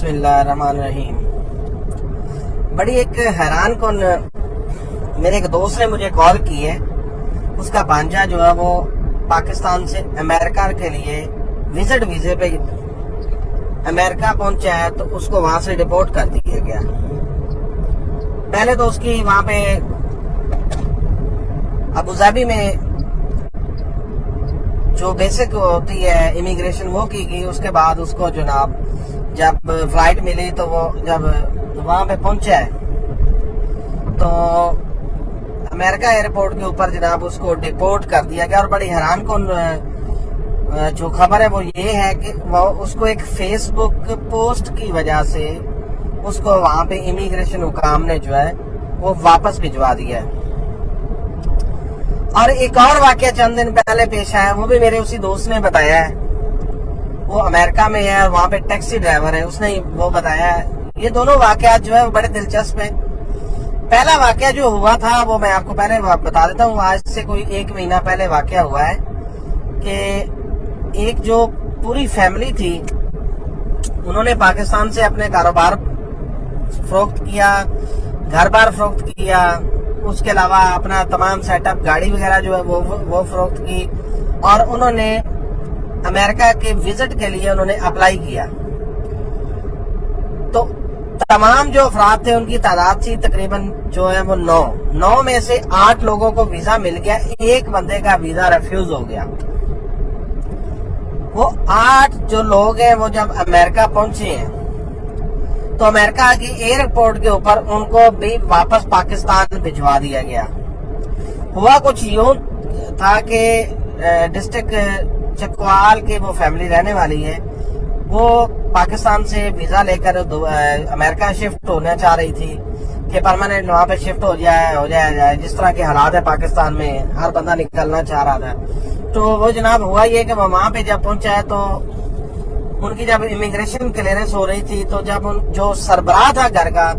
بسم اللہ الرحمن الرحیم۔ بڑی ایک حیران کن میرے ایک دوست نے مجھے کال کی ہے۔ اس کا بھانجا جو ہے وہ پاکستان سے امریکہ کے لیے وزٹ ویزے پہ امریکہ پہنچا ہے، تو اس کو وہاں سے ڈپورٹ کر دیا گیا۔ پہلے تو اس کی وہاں پہ ابوظہبی میں جو بیسک ہوتی ہے امیگریشن وہ کی گئی۔ اس کے بعد اس کو جناب جب فلائٹ ملی تو وہ جب وہاں پہ پہنچا ہے تو امریکہ ایئرپورٹ کے اوپر جناب اس کو ڈپورٹ کر دیا گیا۔ اور بڑی حیران کن جو خبر ہے وہ یہ ہے کہ وہ اس کو ایک فیس بک پوسٹ کی وجہ سے اس کو وہاں پہ امیگریشن حکام نے جو ہے وہ واپس بھجوا دیا ہے۔ اور ایک اور واقعہ چند دن پہلے پیش آیا، وہ بھی میرے اسی دوست نے بتایا ہے۔ وہ امریکہ میں ہے اور وہاں پہ ٹیکسی ڈرائیور ہے، اس نے وہ بتایا ہے۔ یہ دونوں واقعات جو ہے وہ بڑے دلچسپ ہیں۔ پہلا واقعہ جو ہوا تھا وہ میں آپ کو پہلے بتا دیتا ہوں۔ آج سے کوئی 1 مہینہ پہلے واقعہ ہوا ہے کہ ایک جو پوری فیملی تھی، انہوں نے پاکستان سے اپنے کاروبار فروخت کیا، گھر بار فروخت کیا، اس کے علاوہ اپنا تمام سیٹ اپ گاڑی وغیرہ جو ہے وہ فروخت کی، اور انہوں نے امریکہ کے وزٹ کے لیے انہوں نے اپلائی کیا۔ تو تمام جو افراد تھے ان کی تعداد تھی تقریباً جو ہے وہ 9 میں سے 8 لوگوں کو ویزا مل گیا، ایک بندے کا ویزا ریفیوز ہو گیا۔ وہ 8 جو لوگ ہیں وہ جب امریکہ پہنچے ہیں تو امریکہ کی ایئرپورٹ کے اوپر ان کو بھی واپس پاکستان بھجوا دیا گیا۔ ہوا کچھ یوں تھا کہ ڈسٹرکٹ چکوال کی وہ فیملی رہنے والی ہے، وہ پاکستان سے ویزا لے کر امریکہ شفٹ ہونا چاہ رہی تھی کہ پرماننٹ وہاں پہ شفٹ ہو جائے جس طرح کے حالات ہے پاکستان میں، ہر بندہ نکلنا چاہ رہا تھا۔ تو وہ جناب ہوا یہ کہ وہ وہاں پہ جب پہنچا ہے تو ان کی جب امیگریشن کلیئرنس ہو رہی تھی تو جب جو سربراہ تھا گھر کا،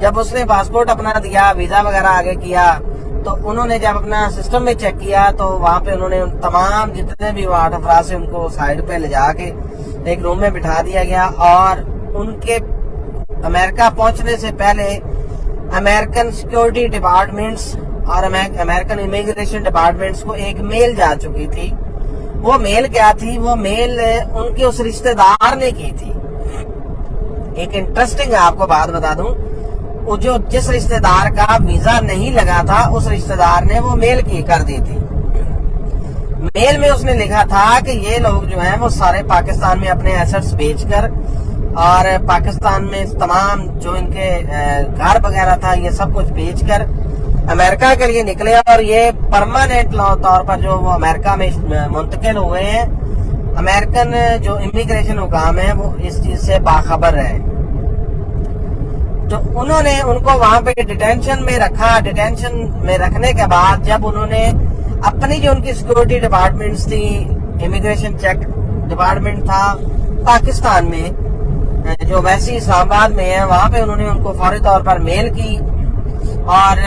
جب اس نے پاسپورٹ اپنا دیا، ویزا وغیرہ آگے کیا، تو انہوں نے جب اپنا سسٹم میں چیک کیا تو وہاں پہ انہوں نے تمام جتنے بھی 8 افراد سے ان کو سائڈ پہ لے جا کے ایک روم میں بٹھا دیا گیا، اور ان کے امریکہ پہنچنے سے پہلے امریکن سیکورٹی ڈپارٹمنٹس اور امریکن امیگریشن ڈپارٹمنٹس کو ایک میل جا چکی تھی۔ وہ میل کیا تھی؟ وہ میل ان کے اس رشتہ دار نے کی تھی۔ ایک انٹرسٹنگ آپ کو بات بتا دوں، وہ جو جس رشتہ دار کا ویزا نہیں لگا تھا اس رشتہ دار نے وہ میل کی کر دی تھی۔ میل میں اس نے لکھا تھا کہ یہ لوگ جو ہیں وہ سارے پاکستان میں اپنے ایسٹس بیچ کر اور پاکستان میں تمام جو ان کے گھر وغیرہ تھا یہ سب کچھ بیچ کر امریکہ کے لیے نکلے، اور یہ پرماننٹ طور پر جو وہ امریکہ میں منتقل ہوئے ہیں۔ امریکن جو امیگریشن حکام ہے وہ اس چیز سے باخبر ہے۔ تو انہوں نے ان کو وہاں پہ ڈیٹینشن میں رکھا۔ ڈیٹینشن میں رکھنے کے بعد جب انہوں نے اپنی جو ان کی سیکورٹی ڈپارٹمنٹس تھی، امیگریشن چیک ڈپارٹمنٹ تھا پاکستان میں جو ویسی اسلام آباد میں ہے، وہاں پہ انہوں نے ان کو فوری طور پر میل کی، اور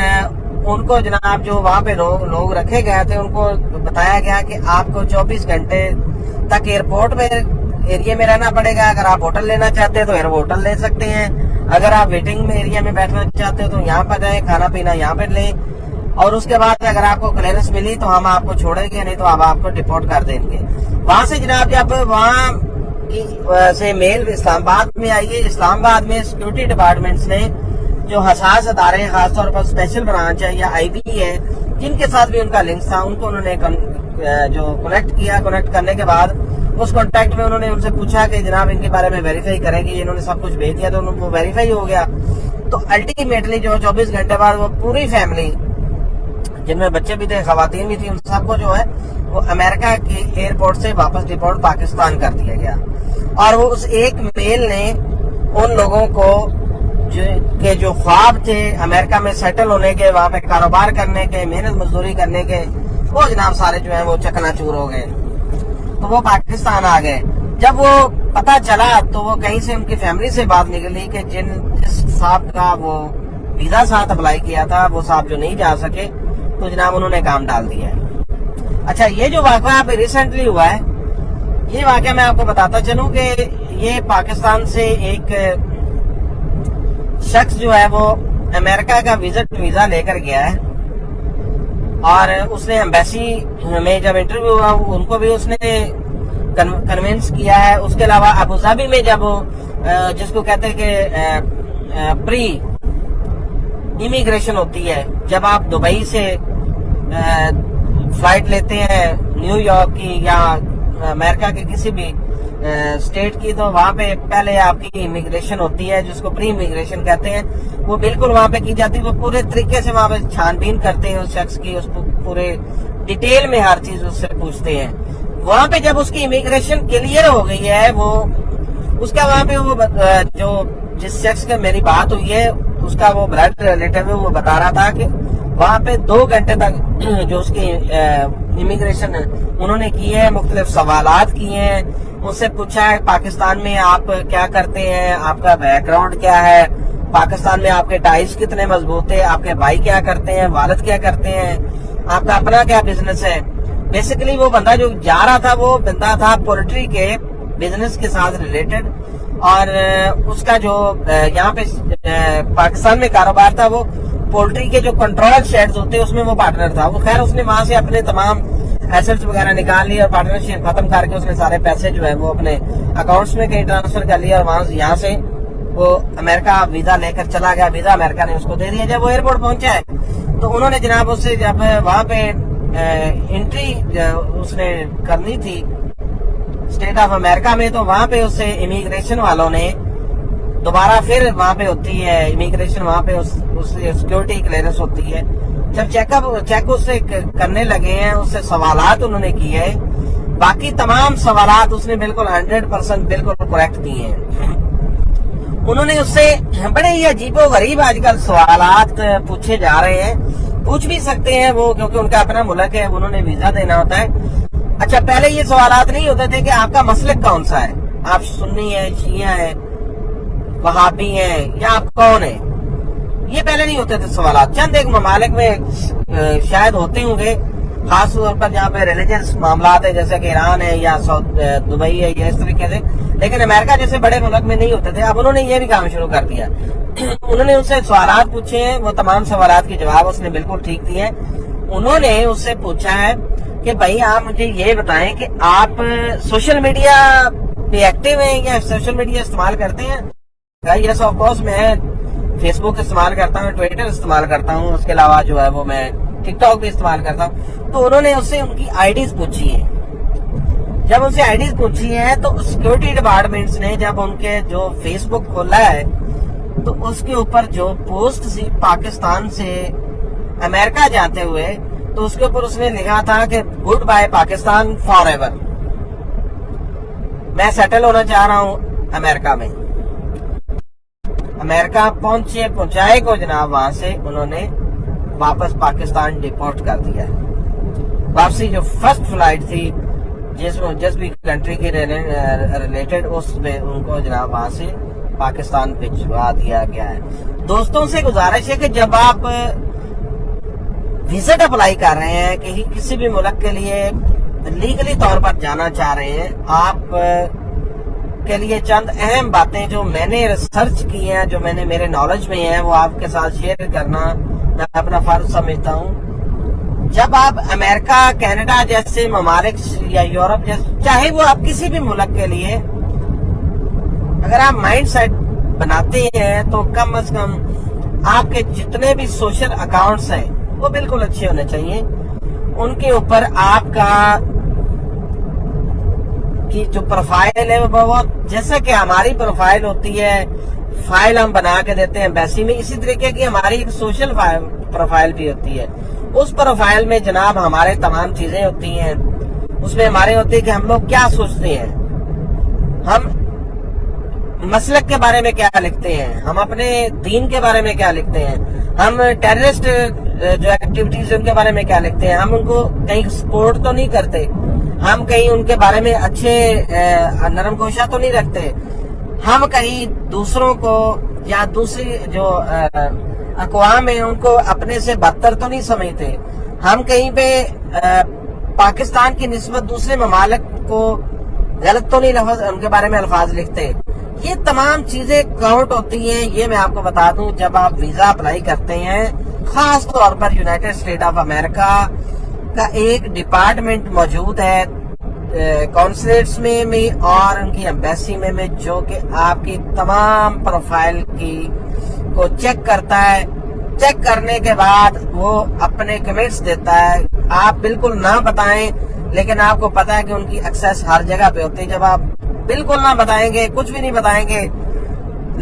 ان کو جناب جو وہاں پہ لوگ رکھے گئے تھے ان کو بتایا گیا کہ آپ کو 24 گھنٹے تک ایئرپورٹ میں ایریا میں رہنا پڑے گا۔ اگر آپ ہوٹل لینا چاہتے ہیں تو ہوٹل لے سکتے ہیں، اگر آپ ویٹنگ میں ایریا میں بیٹھنا چاہتے ہیں تو یہاں پر جائیں، کھانا پینا یہاں پہ لیں، اور اس کے بعد اگر آپ کو کلیئرنس ملی تو ہم آپ کو چھوڑیں گے، نہیں تو آپ کو ڈپورٹ کر دیں گے۔ وہاں سے جناب جب وہاں سے میل اسلام آباد میں آئی ہے، اسلام آباد میں سیکورٹی ڈپارٹمنٹس نے جو حساس ادارے ہیں، خاص طور پر اسپیشل برانچ ہے یا آئی بی ہے، جن کے ساتھ بھی ان کا لنک تھا، ان کو انہوں نے جو کنیکٹ کیا۔ کنیکٹ کرنے کے بعد اس کانٹیکٹ میں انہوں نے ان سے پوچھا کہ جناب ان کے بارے میں ویریفائی کریں گے، انہوں نے سب کچھ بھیج دیا تو وہ ویریفائی ہو گیا۔ تو الٹیمیٹلی جو 24 گھنٹے بعد وہ پوری فیملی، جن میں بچے بھی تھے، خواتین بھی تھی، ان سب کو جو ہے وہ امریکہ کے ایئرپورٹ سے واپس ڈپورٹ پاکستان کر دیا گیا۔ اور وہ اس ایک میل نے ان لوگوں کو کہ جو خواب تھے امریکہ میں سیٹل ہونے کے، وہاں پہ کاروبار کرنے کے، محنت مزدوری کرنے کے، وہ جناب سارے جو ہیں وہ چکنا چور ہو گئے، تو وہ پاکستان آ گئے۔ جب وہ پتہ چلا تو وہ کہیں سے ان کی فیملی سے بات نکلی کہ جس صاحب کا وہ ویزا ساتھ اپلائی کیا تھا وہ صاحب جو نہیں جا سکے، تو جناب انہوں نے کام ڈال دیا ہے۔ اچھا، یہ جو واقعہ ریسنٹلی ہوا ہے، یہ واقعہ میں آپ کو بتاتا چلوں کہ یہ پاکستان سے ایک شخص جو ہے وہ امریکہ کا ویزا لے کر گیا ہے، اور اس نے ایمبیسی میں جب انٹرویو ہوا ان کو بھی اس نے کنونس کیا ہے. اس کے علاوہ ابوظہبی میں جب جس کو کہتے ہیں کہ پری امیگریشن ہوتی ہے، جب آپ دبئی سے فلائٹ لیتے ہیں نیو یارک کی یا امریکہ کے کسی بھی اسٹیٹ کی، تو وہاں پہ پہلے آپ کی امیگریشن ہوتی ہے جس کو پری امیگریشن کہتے ہیں. وہ بالکل وہاں پہ کی جاتی ہے، وہ پورے طریقے سے وہاں پہ چھان بین کرتے ہیں اس شخص کی، اس کو پورے ڈیٹیل میں ہر چیز اس سے پوچھتے ہیں. وہاں پہ جب اس کی امیگریشن کلیئر ہو گئی ہے، وہ اس کا وہاں پہ وہ جو جس شخص کا میری بات ہوئی ہے اس کا وہ بلڈ ریلیٹیو ہے، وہ بتا رہا تھا کہ وہاں پہ 2 گھنٹے تک جو اس کی امیگریشن انہوں نے کی ہے، مختلف سوالات کیے ہیں، اس سے پوچھا ہے پاکستان میں آپ کیا کرتے ہیں، آپ کا بیک گراؤنڈ کیا ہے، پاکستان میں آپ کے ٹائز کتنے مضبوط ہے، آپ کے بھائی کیا کرتے ہیں، والد کیا کرتے ہیں، آپ کا اپنا کیا بزنس ہے. بیسیکلی وہ بندہ جو جا رہا تھا وہ بندہ تھا پولٹری کے بزنس کے ساتھ ریلیٹڈ، اور اس کا جو یہاں پہ پاکستان میں کاروبار تھا وہ پولٹری کے جو کنٹرول شیڈز ہوتے ہیں اس میں وہ پارٹنر تھا. وہ خیر اس نے وہاں سے اپنے تمام ایسٹس وغیرہ نکال لی اور پارٹنرشپ ختم کر کے اس نے سارے پیسے جو ہے وہ اپنے اکاؤنٹس میں کہیں ٹرانسفر کر لیا، اور وہاں یہاں سے وہ امریکہ ویزا لے کر چلا گیا. ویزا امریکہ نے اس کو دے دیا. جب وہ ایئرپورٹ پہنچا ہے تو انہوں نے جناب اس سے جب وہاں پہ انٹری اس نے کرنی تھی اسٹیٹ آف امریکہ میں، تو وہاں پہ اس سے امیگریشن والوں نے دوبارہ پھر وہاں پہ ہوتی ہے امیگریشن، وہاں پہ اس سیکیورٹی کلیئرنس ہوتی ہے. جب چیک اس سے کرنے لگے ہیں، اس سے سوالات انہوں نے کیے ہیں، باقی تمام سوالات اس نے بالکل 100% بالکل کریکٹ دیے ہیں. انہوں نے اس سے بڑے ہی عجیب و غریب آج کل سوالات پوچھے جا رہے ہیں. پوچھ بھی سکتے ہیں وہ، کیونکہ ان کا اپنا ملک ہے، انہوں نے ویزا دینا ہوتا ہے. اچھا، پہلے یہ سوالات نہیں ہوتے تھے کہ آپ کا مسلک کون سا ہے، آپ سنی ہیں، شیعہ ہیں، وہابی ہیں، یا آپ کون ہیں، یہ پہلے نہیں ہوتے تھے سوالات. چند ایک ممالک میں شاید ہوتے ہوں گے، خاص طور پر جہاں پہ ریلیجنس معاملات ہیں، جیسے کہ ایران ہے یا دبئی ہے یا اس طریقے سے، لیکن امریکہ جیسے بڑے ملک میں نہیں ہوتے تھے. اب انہوں نے یہ بھی کام شروع کر دیا. انہوں نے اس سے سوالات پوچھے ہیں، وہ تمام سوالات کے جواب اس نے بالکل ٹھیک دیے ہیں. انہوں نے اس سے پوچھا ہے کہ بھائی آپ مجھے یہ بتائیں کہ آپ سوشل میڈیا پہ ایکٹیو ہیں یا سوشل میڈیا استعمال کرتے ہیں. یس آف کورس میں فیس بک استعمال کرتا ہوں، ٹویٹر استعمال کرتا ہوں، اس کے علاوہ جو ہے وہ میں ٹک ٹاک بھی استعمال کرتا ہوں. تو انہوں نے اس سے ان کی آئی ڈیز پوچھی ہیں. جب ان سے آئی ڈیز پوچھی ہیں تو سیکورٹی ڈپارٹمنٹس نے جب ان کے جو فیس بک کھولا ہے تو اس کے اوپر جو پوسٹ تھی پاکستان سے امریکہ جاتے ہوئے، تو اس کے اوپر اس نے لکھا تھا کہ goodbye Pakistan forever, میں سیٹل ہونا چاہ رہا ہوں امریکہ میں. امریکہ پہنچائے کو جناب وہاں سے انہوں نے واپس پاکستان ڈیپورٹ کر دیا. واپسی جو فرسٹ فلائٹ تھی جس بھی کنٹری کے ریلیٹڈ، اس میں ان کو جناب وہاں سے پاکستان بھجوا دیا گیا ہے. دوستوں سے گزارش ہے کہ جب آپ وزٹ اپلائی کر رہے ہیں کہ کسی بھی ملک کے لیے لیگلی طور پر جانا چاہ رہے ہیں، آپ کے لیے چند اہم باتیں جو میں نے ریسرچ کی ہیں، جو میں نے میرے نالج میں ہیں، وہ آپ کے ساتھ شیئر کرنا میں اپنا فرض سمجھتا ہوں. جب آپ امریکہ، کینیڈا جیسے ممالک یا یورپ جیسے، چاہے وہ آپ کسی بھی ملک کے لیے اگر آپ مائنڈ سیٹ بناتے ہیں تو کم از کم آپ کے جتنے بھی سوشل اکاؤنٹس ہیں وہ بالکل اچھے ہونے چاہیے. ان کے اوپر آپ کا کی جو پروفائل ہے وہ بہت، جیسا کہ ہماری پروفائل ہوتی ہے، فائل ہم بنا کے دیتے ہیں ایمبیسی میں، اسی طریقے کی ہماری ایک سوشل پروفائل بھی ہوتی ہے. اس پروفائل میں جناب ہمارے تمام چیزیں ہوتی ہیں. اس میں ہمارے ہوتی ہے کہ ہم لوگ کیا سوچتے ہیں، ہم مسلک کے بارے میں کیا لکھتے ہیں، ہم اپنے دین کے بارے میں کیا لکھتے ہیں، ہم ٹیررسٹ جو ایکٹیویٹیز ان کے بارے میں کیا لکھتے ہیں، ہم ان کو کہیں سپورٹ تو نہیں کرتے، ہم کہیں ان کے بارے میں اچھے نرم گوشہ تو نہیں رکھتے، ہم کہیں دوسروں کو یا دوسری جو اقوام ہیں ان کو اپنے سے بدتر تو نہیں سمجھتے، ہم کہیں پہ پاکستان کی نسبت دوسرے ممالک کو غلط تو نہیں لفظ ان کے بارے میں الفاظ لکھتے. یہ تمام چیزیں کاؤنٹ ہوتی ہیں. یہ میں آپ کو بتا دوں جب آپ ویزا اپلائی کرتے ہیں خاص طور پر یونائٹڈ اسٹیٹ آف امریکہ کا ایک ڈپارٹمنٹ موجود ہے کونسلیٹس میں اور ان کی ایمبیسی میں جو کہ آپ کی تمام پروفائل کو چیک کرتا ہے. چیک کرنے کے بعد وہ اپنے کمنٹس دیتا ہے. آپ بالکل نہ بتائیں لیکن آپ کو پتا ہے کہ ان کی ایکسیس ہر جگہ پہ ہوتی ہے. جب آپ بالکل نہ بتائیں گے کچھ بھی نہیں بتائیں گے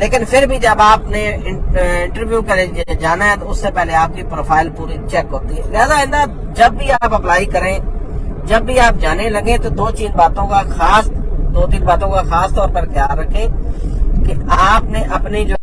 لیکن پھر بھی جب آپ نے انٹرویو کے لیے جانا ہے تو اس سے پہلے آپ کی پروفائل پوری چیک ہوتی ہے. لہذا آئندہ جب بھی آپ اپلائی کریں جب بھی آپ جانے لگیں تو دو تین باتوں کا خاص طور پر خیال رکھیں کہ آپ نے اپنی جو